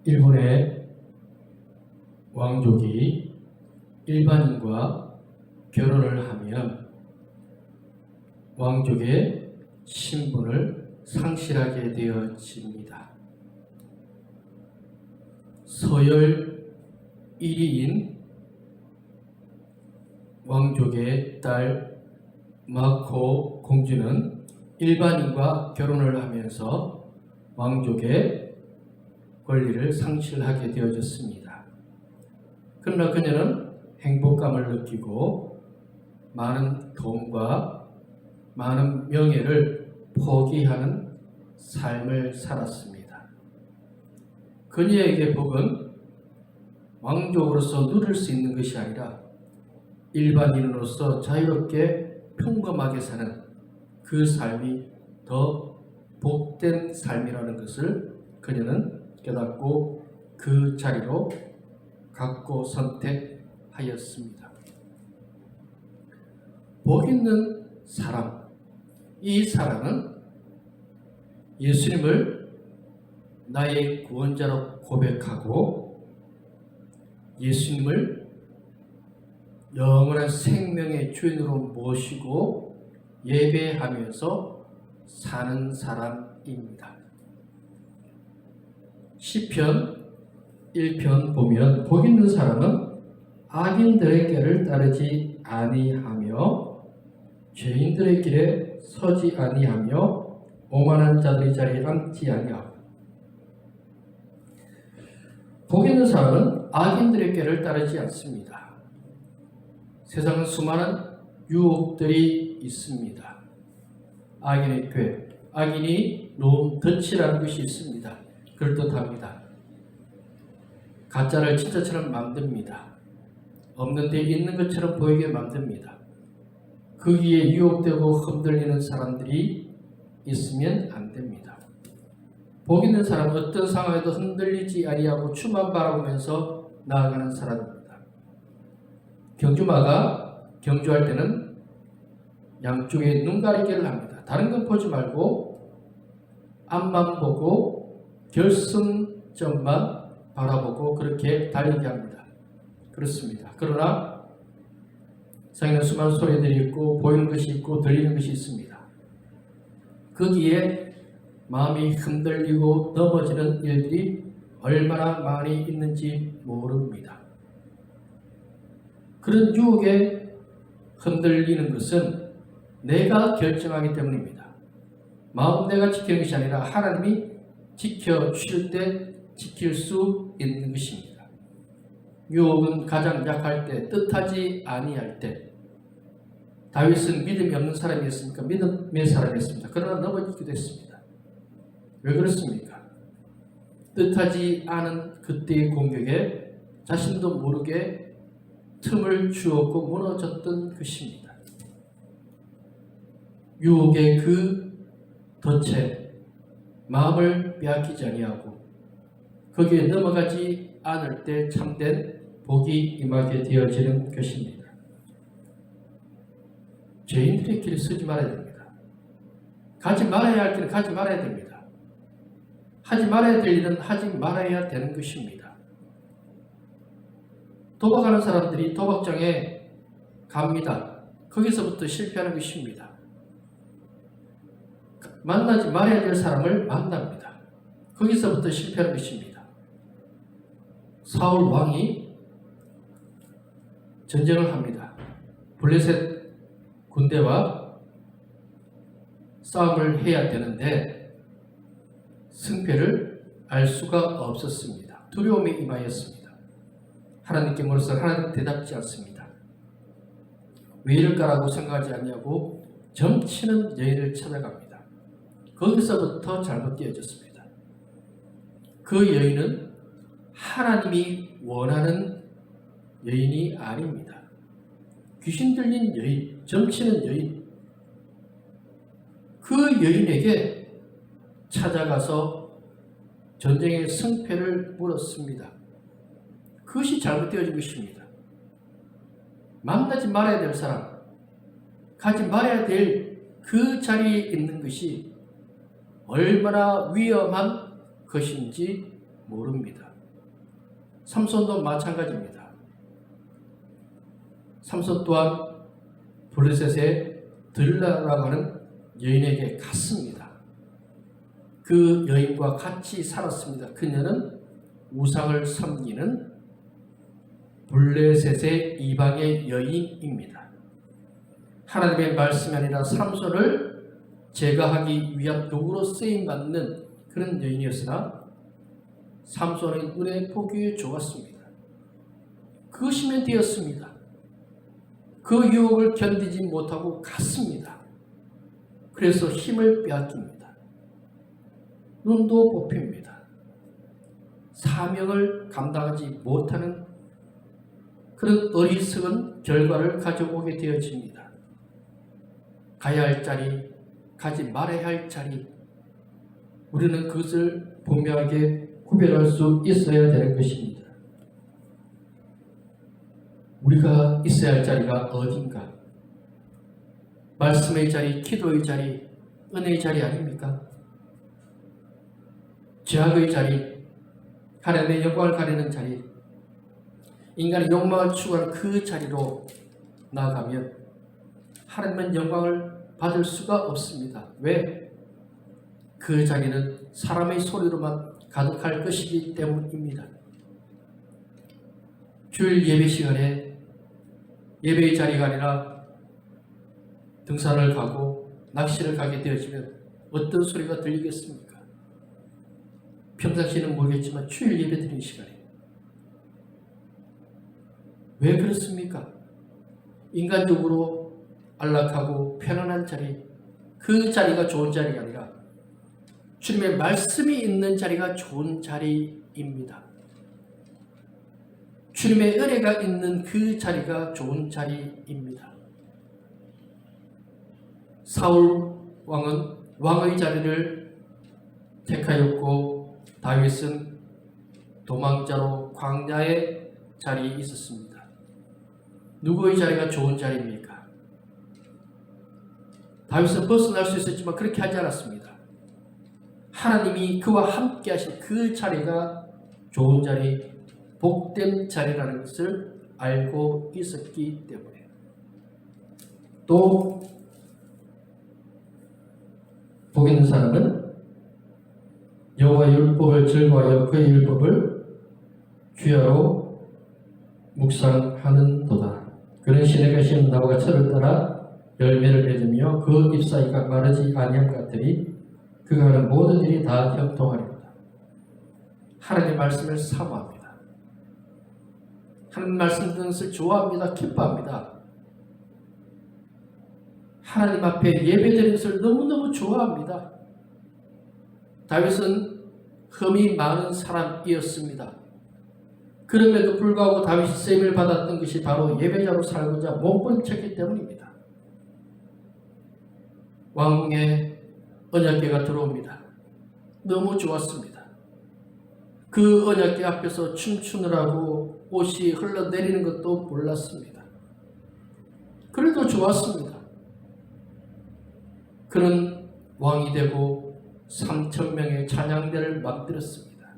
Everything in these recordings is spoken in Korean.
일본의 왕족이 일반인과 결혼을 하면 왕족의 신분을 상실하게 되어집니다. 서열 1위인 왕족의 딸 마코 공주는 일반인과 결혼을 하면서 왕족의 권리를 상실하게 되어졌습니다. 그러나 그녀는 행복감을 느끼고 많은 돈과 많은 명예를 포기하는 삶을 살았습니다. 그녀에게 복은 왕족으로서 누릴 수 있는 것이 아니라 일반인으로서 자유롭게 평범하게 사는 그 삶이 더 복된 삶이라는 것을 그녀는 깨닫고 그 자리로 갖고 선택하였습니다. 복 있는 사람, 이 사람은 예수님을 나의 구원자로 고백하고 예수님을 영원한 생명의 주인으로 모시고 예배하면서 사는 사람입니다. 시편 1편 보면 복 있는 사람은 악인들의 길을 따르지 아니하며 죄인들의 길에 서지 아니하며 오만한 자들의 자리에 앉지 아니하고. 복 있는 사람은 악인들의 길을 따르지 않습니다. 세상은 수많은 유혹들이 있습니다. 악인의 궤, 악인이 놓은 덫이라는 것이 있습니다. 그럴듯합니다. 가짜를 진짜처럼 만듭니다. 없는 데 있는 것처럼 보이게 만듭니다. 거기에 유혹되고 흔들리는 사람들이 있으면 안 됩니다. 복 있는 사람은 어떤 상황에도 흔들리지 아니하고 주만 바라보면서 나아가는 사람입니다. 경주마가 경주할 때는 양쪽에 눈 가리기를 합니다. 다른 건 보지 말고 앞만 보고 결승점만 바라보고 그렇게 달리게 합니다. 그렇습니다. 그러나 세상에는 수많은 소리들이 있고 보이는 것이 있고 들리는 것이 있습니다. 거기에 마음이 흔들리고 넘어지는 일들이 얼마나 많이 있는지 모릅니다. 그런 유혹에 흔들리는 것은 내가 결정하기 때문입니다. 마음 내가 지키는 것이 아니라 하나님이 지켜주실 때 지킬 수 있는 것입니다. 유혹은 가장 약할 때, 뜻하지 아니할 때. 다윗은 믿음이 없는 사람이었습니까? 믿음의 사람이었습니다. 그러나 넘어지기도 했습니다. 왜 그렇습니까? 뜻하지 않은 그때의 공격에 자신도 모르게 틈을 주었고 무너졌던 것입니다. 유혹의 그 덫에 마음을 빼앗기지 아니하고 거기에 넘어가지 않을 때 참된 복이 임하게 되어지는 것입니다. 죄인들의 길에 서지 말아야 됩니다. 가지 말아야 할 길은 가지 말아야 됩니다. 하지 말아야 될 일은 하지 말아야 되는 것입니다. 도박하는 사람들이 도박장에 갑니다. 거기서부터 실패하는 것입니다. 만나지 말아야 될 사람을 만납니다. 거기서부터 실패하는 것입니다. 사울 왕이 전쟁을 합니다. 블레셋 군대와 싸움을 해야 되는데 승패를 알 수가 없었습니다. 두려움이 임하였습니다. 하나님께 물어서 하나님 대답지 않습니다. 왜 이럴까라고 생각하지 않냐고 점치는 여인을 찾아갑니다. 거기서부터 잘못되어졌습니다. 그 여인은 하나님이 원하는 여인이 아닙니다. 귀신 들린 여인, 점치는 여인. 그 여인에게 찾아가서 전쟁의 승패를 물었습니다. 그것이 잘못되어진 것입니다. 만나지 말아야 될 사람, 가지 말아야 될 그 자리에 있는 것이 얼마나 위험한 것인지 모릅니다. 삼손도 마찬가지입니다. 삼손 또한 블레셋의 들라라고 하는 여인에게 갔습니다. 그 여인과 같이 살았습니다. 그녀는 우상을 섬기는 블레셋의 이방의 여인입니다. 하나님의 말씀이 아니라 삼손을 제거하기 위한 도구로 쓰임받는 그런 여인이었으나 삼손의 눈에 보기에 좋았습니다. 그것이면 되었습니다. 그 유혹을 견디지 못하고 갔습니다. 그래서 힘을 빼앗깁니다. 눈도 뽑힙니다. 사명을 감당하지 못하는 그런 어리석은 결과를 가져오게 되어집니다. 가야 할 자리, 가지 말아야 할 자리, 우리는 그것을 분명하게 구별할 수 있어야 되는 것입니다. 우리가 있어야 할 자리가 어딘가? 말씀의 자리, 기도의 자리, 은혜의 자리 아닙니까? 죄악의 자리, 하나님의 영광을 가리는 자리, 인간의 욕망을 추구하는 그 자리로 나아가면 하나님은 영광을 받을 수가 없습니다. 왜? 그 자리는 사람의 소리로만 가득할 것이기 때문입니다. 주일 예배 시간에 예배의 자리가 아니라 등산을 가고 낚시를 가게 되어지면 어떤 소리가 들리겠습니까? 평상시에는 모르겠지만 주일 예배 드리는 시간에 왜 그렇습니까? 인간적으로 안락하고 편안한 자리, 그 자리가 좋은 자리가 아니라 주님의 말씀이 있는 자리가 좋은 자리입니다. 주님의 은혜가 있는 그 자리가 좋은 자리입니다. 사울 왕은 왕의 자리를 택하였고 다윗은 도망자로 광야의 자리에 있었습니다. 누구의 자리가 좋은 자리입니까? 다윗은 벗어날 수 있었지만 그렇게 하지 않았습니다. 하나님이 그와 함께 하신 그 자리가 좋은 자리, 복된 자리라는 것을 알고 있었기 때문에 또 복 있는 사람은 여호와의 율법을 즐거워하여 그의 율법을 주야로 묵상하는도다. 그는 시내가 심은 나무가 철을 따라 열매를 맺으며 그 잎사귀가 마르지 아니함 같으니 그가 하는 모든 일이 다 형통하리로다. 하나님의 말씀을 사모합니다. 하나님 말씀 듣는 것을 좋아합니다. 기뻐합니다. 하나님 앞에 예배드리는 것을 너무너무 좋아합니다. 다윗은 흠이 많은 사람이었습니다. 그럼에도 불구하고 다윗이 쓰임을 받았던 것이 바로 예배자로 살고자 몸번쳤기 때문입니다. 왕궁에 언약궤가 들어옵니다. 너무 좋았습니다. 그 언약궤 앞에서 춤추느라고 옷이 흘러내리는 것도 몰랐습니다. 그래도 좋았습니다. 그는 왕이 되고 3,000명의 찬양대를 만들었습니다.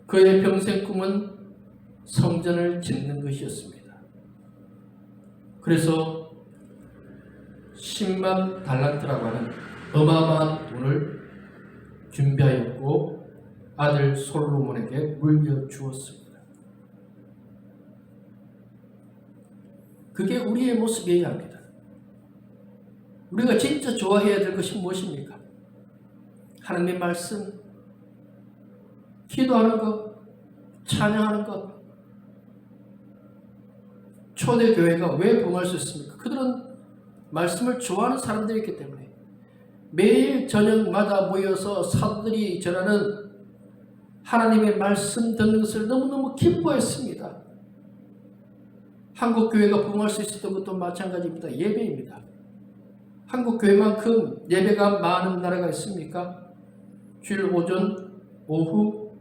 그의 평생 꿈은 성전을 짓는 것이었습니다. 그래서 10만 달란트라고 하는 어마어마한 돈을 준비하였고 아들 솔로몬에게 물려주었습니다. 그게 우리의 모습이어야 합니다. 우리가 진짜 좋아해야 될 것이 무엇입니까? 하나님의 말씀, 기도하는 것, 찬양하는 것. 초대교회가 왜 부흥할 수 있습니까? 그들은 말씀을 좋아하는 사람들이기 때문에 매일 저녁마다 모여서 사도들이 전하는 하나님의 말씀 듣는 것을 너무너무 기뻐했습니다. 한국교회가 부흥할 수 있었던 것도 마찬가지입니다. 예배입니다. 한국교회만큼 예배가 많은 나라가 있습니까? 주일 오전, 오후,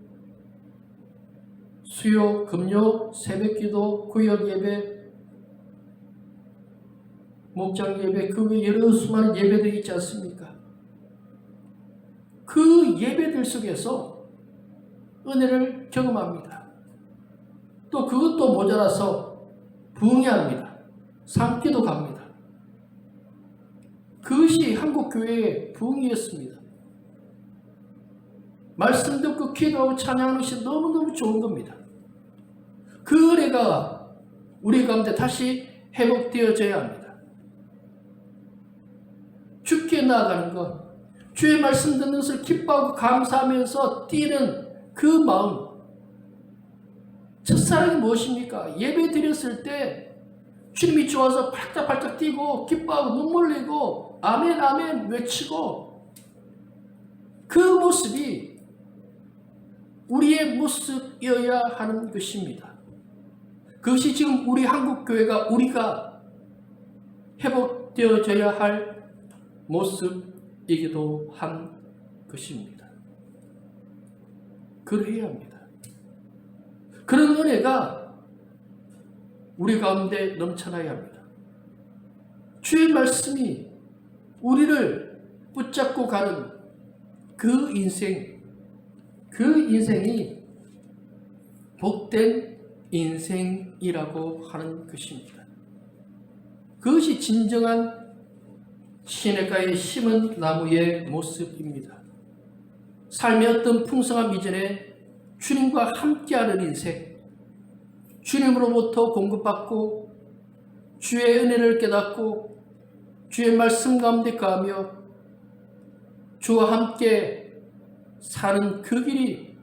수요, 금요, 새벽기도, 구역 예배, 목장 예배, 그 외에 여러 수많은 예배들이 있지 않습니까? 그 예배들 속에서 은혜를 경험합니다. 또 그것도 모자라서 붕괴합니다. 산기도 갑니다. 그것이 한국교회의 부흥이었습니다. 말씀 듣고 기도하고 찬양하는 것이 너무너무 좋은 겁니다. 그 은혜가 우리 가운데 다시 회복되어져야 합니다. 주께 나아가는 것, 주의 말씀 듣는 것을 기뻐하고 감사하면서 뛰는 그 마음, 첫사랑이 무엇입니까? 예배 드렸을 때 주님이 좋아서 팔짝팔짝 뛰고 기뻐하고 눈물 흘리고 아멘 아멘 외치고 그 모습이 우리의 모습이어야 하는 것입니다. 그것이 지금 우리 한국교회가 우리가 회복되어져야 할 모습이기도 한 것입니다. 그러해야 합니다. 그런 은혜가 우리 가운데 넘쳐나야 합니다. 주의 말씀이 우리를 붙잡고 가는 그 인생이 복된 인생이라고 하는 것입니다. 그것이 진정한 시냇가에 심은 나무의 모습입니다. 삶의 어떤 풍성한 이전에 주님과 함께하는 인생, 주님으로부터 공급받고 주의 은혜를 깨닫고 주의 말씀 가운데 가며 주와 함께 사는 그 길이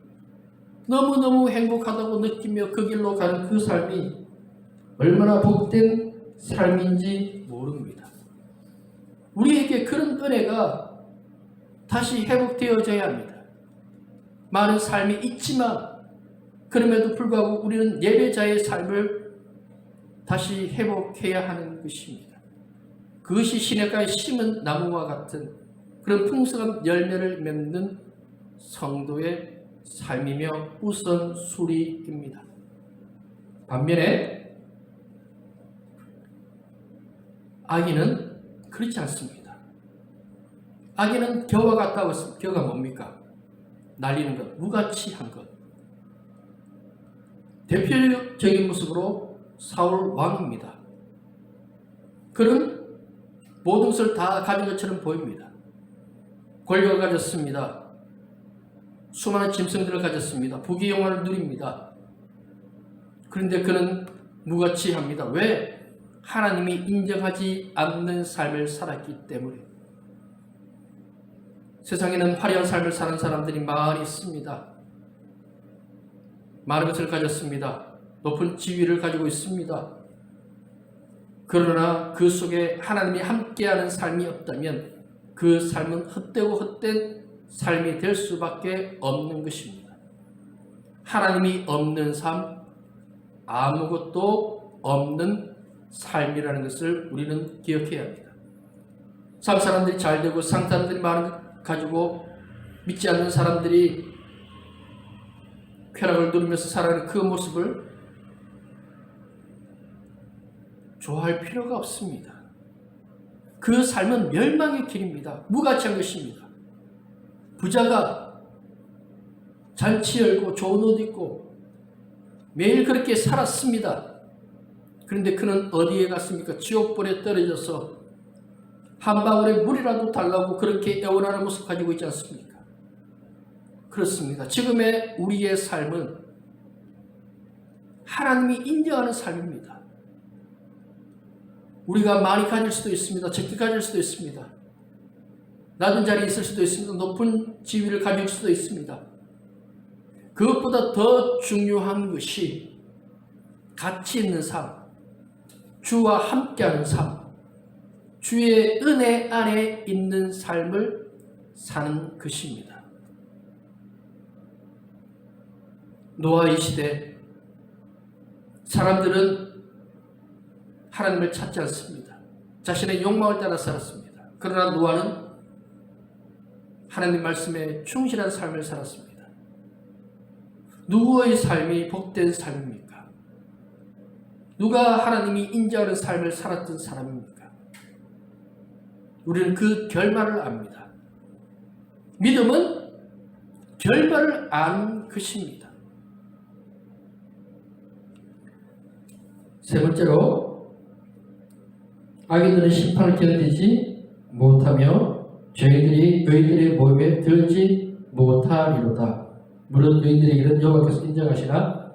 너무너무 행복하다고 느끼며 그 길로 가는 그 삶이 얼마나 복된 삶인지 모릅니다. 우리에게 그런 은혜가 다시 회복되어져야 합니다. 많은 삶이 있지만 그럼에도 불구하고 우리는 예배자의 삶을 다시 회복해야 하는 것입니다. 그것이 시냇가에 심은 나무와 같은 그런 풍성한 열매를 맺는 성도의 삶이며 우선순위입니다. 반면에 악인은 그렇지 않습니다. 악인은 겨와 같다고 했습니다. 겨가 뭡니까? 날리는 것, 무가치한 것. 대표적인 모습으로 사울 왕입니다. 그는 모든 것을 다 가진 것처럼 보입니다. 권력을 가졌습니다. 수많은 짐승들을 가졌습니다. 부귀 영화를 누립니다. 그런데 그는 무가치합니다. 왜? 하나님이 인정하지 않는 삶을 살았기 때문에. 세상에는 화려한 삶을 사는 사람들이 많이 있습니다. 많은 것을 가졌습니다. 높은 지위를 가지고 있습니다. 그러나 그 속에 하나님이 함께하는 삶이 없다면 그 삶은 헛되고 헛된 삶이 될 수밖에 없는 것입니다. 하나님이 없는 삶, 아무것도 없는 삶이라는 것을 우리는 기억해야 합니다. 삶 사람들이 잘 되고 상 사람들이 많은 것 가지고 믿지 않는 사람들이 쾌락을 누리면서 살아가는 그 모습을 좋아할 필요가 없습니다. 그 삶은 멸망의 길입니다. 무가치한 것입니다. 부자가 잔치 열고 좋은 옷 입고 매일 그렇게 살았습니다. 그런데 그는 어디에 갔습니까? 지옥불에 떨어져서 한 방울의 물이라도 달라고 그렇게 애원하는 모습 가지고 있지 않습니까? 그렇습니다. 지금의 우리의 삶은 하나님이 인정하는 삶입니다. 우리가 많이 가질 수도 있습니다. 적게 가질 수도 있습니다. 낮은 자리에 있을 수도 있습니다. 높은 지위를 가질 수도 있습니다. 그것보다 더 중요한 것이 가치 있는 삶, 주와 함께하는 삶, 주의 은혜 안에 있는 삶을 사는 것입니다. 노아의 시대 사람들은 하나님을 찾지 않습니다. 자신의 욕망을 따라 살았습니다. 그러나 노아는 하나님 말씀에 충실한 삶을 살았습니다. 누구의 삶이 복된 삶입니까? 누가 하나님이 인정하는 삶을 살았던 사람입니까? 우리는 그 결말을 압니다. 믿음은 결말을 아는 것입니다. 세 번째로 악인들은 심판을 견디지 못하며 죄인들이 의인들의 모임에 들지 못하리로다. 무릇 의인들의 길은 여호와께서 인정하시나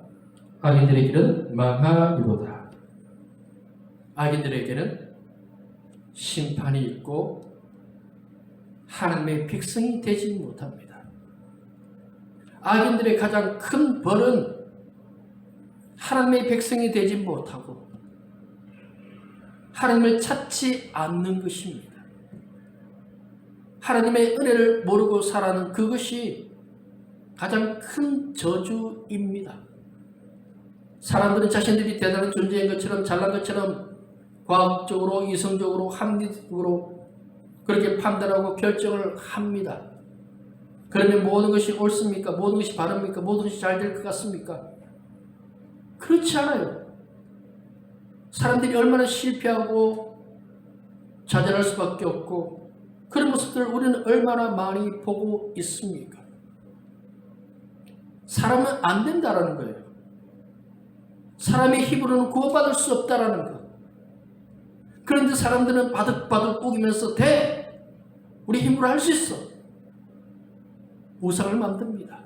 악인들의 길은 망하리로다. 악인들에게는 심판이 있고 하나님의 백성이 되지 못합니다. 악인들의 가장 큰 벌은 하나님의 백성이 되지 못하고 하나님을 찾지 않는 것입니다. 하나님의 은혜를 모르고 살아가는 그것이 가장 큰 저주입니다. 사람들은 자신들이 대단한 존재인 것처럼 잘난 것처럼 과학적으로 이성적으로 합리적으로 그렇게 판단하고 결정을 합니다. 그러면 모든 것이 옳습니까? 모든 것이 바릅니까? 모든 것이 잘 될 것 같습니까? 그렇지 않아요. 사람들이 얼마나 실패하고 좌절할 수밖에 없고 그런 모습들을 우리는 얼마나 많이 보고 있습니까? 사람은 안 된다라는 거예요. 사람의 힘으로는 구원받을 수 없다라는 거. 그런데 사람들은 바득바득 우기면서 우리 힘으로 할 수 있어. 우상을 만듭니다.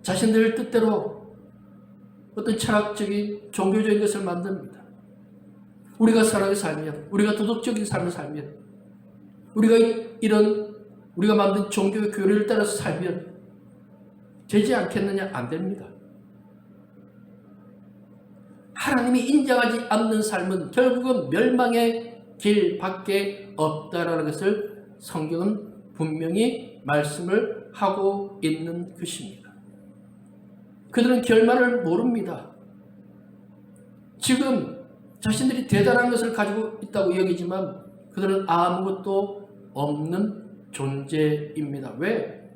자신들 뜻대로 어떤 철학적인 종교적인 것을 만듭니다. 우리가 사랑에 살면, 우리가 도덕적인 삶을 살면, 우리가 만든 종교의 교리를 따라서 살면 되지 않겠느냐? 안 됩니다. 하나님이 인정하지 않는 삶은 결국은 멸망의 길밖에 없다라는 것을 성경은 분명히 말씀을 하고 있는 것입니다. 그들은 결말을 모릅니다. 지금 자신들이 대단한 것을 가지고 있다고 여기지만 그들은 아무것도 없는 존재입니다. 왜?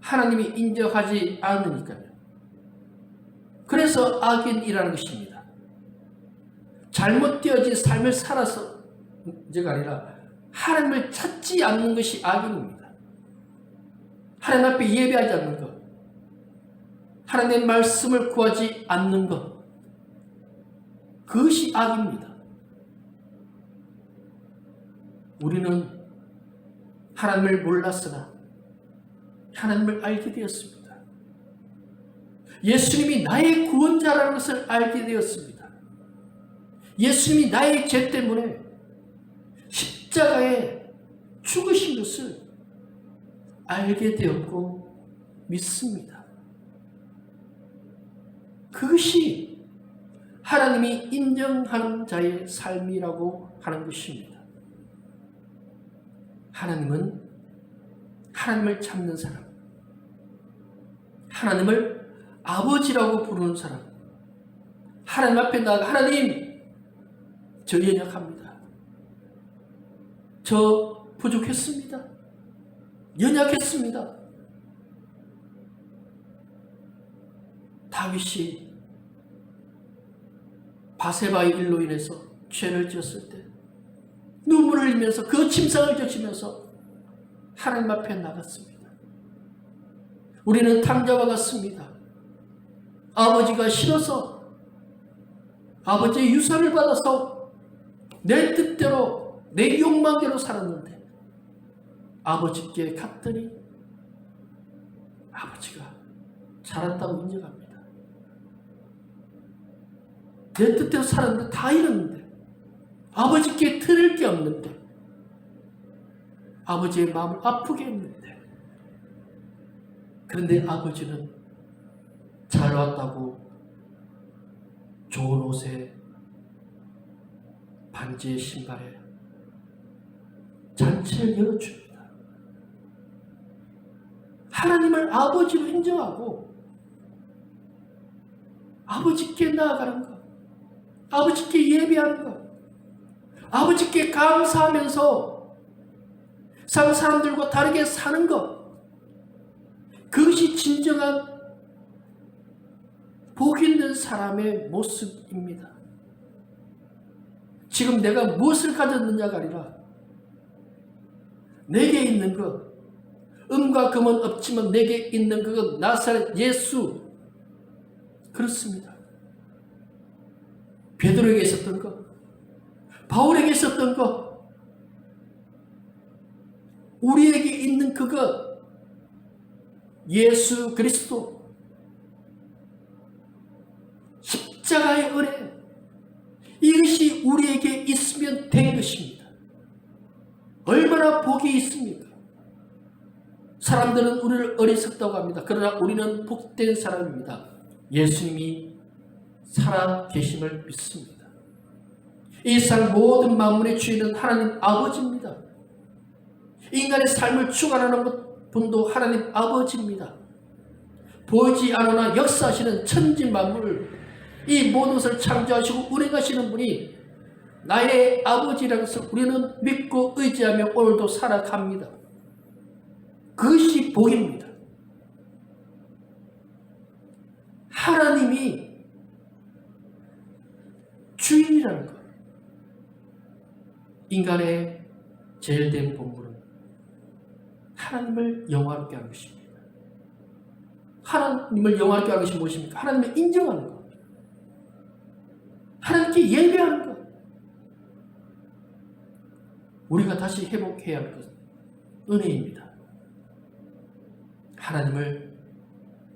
하나님이 인정하지 않으니까요. 그래서 악인이라는 것입니다. 잘못되어진 삶을 살아서가 아니라 하나님을 찾지 않는 것이 악인입니다. 하나님 앞에 예배하지 않는 것, 하나님의 말씀을 구하지 않는 것, 그것이 악입니다. 우리는 하나님을 몰랐으나 하나님을 알게 되었습니다. 예수님이 나의 구원자라는 것을 알게 되었습니다. 예수님이 나의 죄 때문에 십자가에 죽으신 것을 알게 되었고 믿습니다. 그것이 하나님이 인정하는 자의 삶이라고 하는 것입니다. 하나님은 하나님을 찾는 사람, 하나님을 아버지라고 부르는 사람, 하나님 앞에 나가 하나님, 저 연약합니다. 저 부족했습니다. 연약했습니다. 다윗이 바세바의 일로 인해서 죄를 지었을 때 눈물을 흘리면서 그 침상을 젖히면서 하나님 앞에 나갔습니다. 우리는 탕자와 같습니다. 아버지가 싫어서 아버지의 유산을 받아서 내 뜻대로 내 욕망대로 살았는데 아버지께 갔더니 아버지가 잘한다고 인정합니다. 내 뜻대로 살았는데 다 잃었는데 아버지께 들을 게 없는데 아버지의 마음을 아프게 했는데 그런데 아버지는 잘 왔다고 좋은 옷에 반지에 신발에 잔치를 열어줍니다. 하나님을 아버지로 인정하고 아버지께 나아가는 것, 아버지께 예배하는 것, 아버지께 감사하면서 세상 사람들과 다르게 사는 것, 그것이 진정한 복 있는 사람의 모습입니다. 지금 내가 무엇을 가졌느냐가 아니라 내게 있는 것, 은과 금은 없지만 내게 있는 그것 나사렛 예수, 그렇습니다. 베드로에게 있었던 것, 바울에게 있었던 것, 우리에게 있는 그것, 예수 그리스도 십자가의 은혜, 이것이 우리에게 있으면 된 것입니다. 얼마나 복이 있습니까? 사람들은 우리를 어리석다고 합니다. 그러나 우리는 복된 사람입니다. 예수님이 살아 계심을 믿습니다. 이 세상 모든 만물의 주인은 하나님 아버지입니다. 인간의 삶을 주관하는 분도 하나님 아버지입니다. 보이지 않으나 역사하시는 천지 만물을, 이 모든 것을 창조하시고 운행하시는 분이 나의 아버지라는 것을 우리는 믿고 의지하며 오늘도 살아갑니다. 그것이 복입니다. 하나님이 주인이라는 것. 인간의 제일 된 본분은 하나님을 영화롭게 하는 것입니다. 하나님을 영화롭게 하는 것이 무엇입니까? 하나님을 인정하는 것. 하나님께 예배하는 것. 우리가 다시 회복해야 할 것은 은혜입니다. 하나님을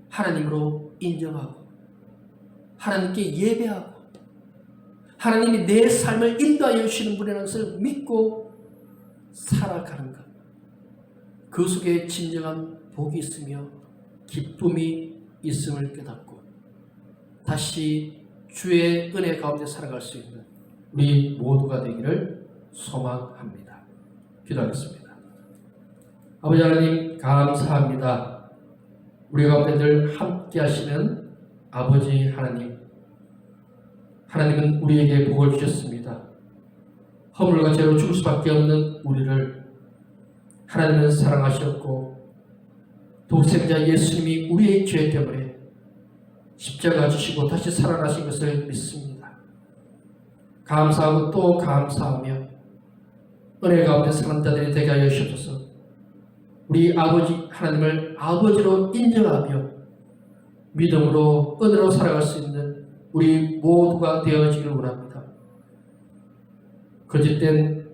하나님으로 인정하고 하나님께 예배하고 하나님이 내 삶을 인도하여 주시는 분이라는 것을 믿고 살아가는 것. 그 속에 진정한 복이 있으며 기쁨이 있음을 깨닫고 다시 주의 은혜 가운데 살아갈 수 있는 우리 모두가 되기를 소망합니다. 기도하겠습니다. 아버지 하나님 감사합니다. 우리 가운데 늘 함께 하시는 아버지 하나님, 하나님은 우리에게 복을 주셨습니다. 허물과 죄로 죽을 수밖에 없는 우리를 하나님은 사랑하셨고 독생자 예수님이 우리의 죄 때문에 십자가 주시고 다시 살아나신 것을 믿습니다. 감사하고 또 감사하며 은혜 가운데 사는 자들이 되게 하여 주셔서 우리 아버지 하나님을 아버지로 인정하며 믿음으로 은혜로 살아갈 수 있는 우리 모두가 되어지기를 원합니다. 거짓된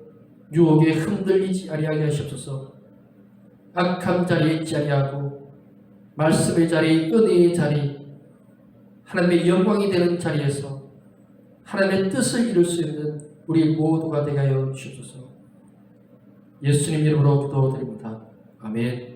유혹에 흔들리지 아니하게 하시옵소서. 악한 자리에 있지 아니하고 말씀의 자리, 은혜의 자리, 하나님의 영광이 되는 자리에서 하나님의 뜻을 이룰 수 있는 우리 모두가 되게 하여 주옵소서. 예수님 이름으로 기도드립니다. 아멘.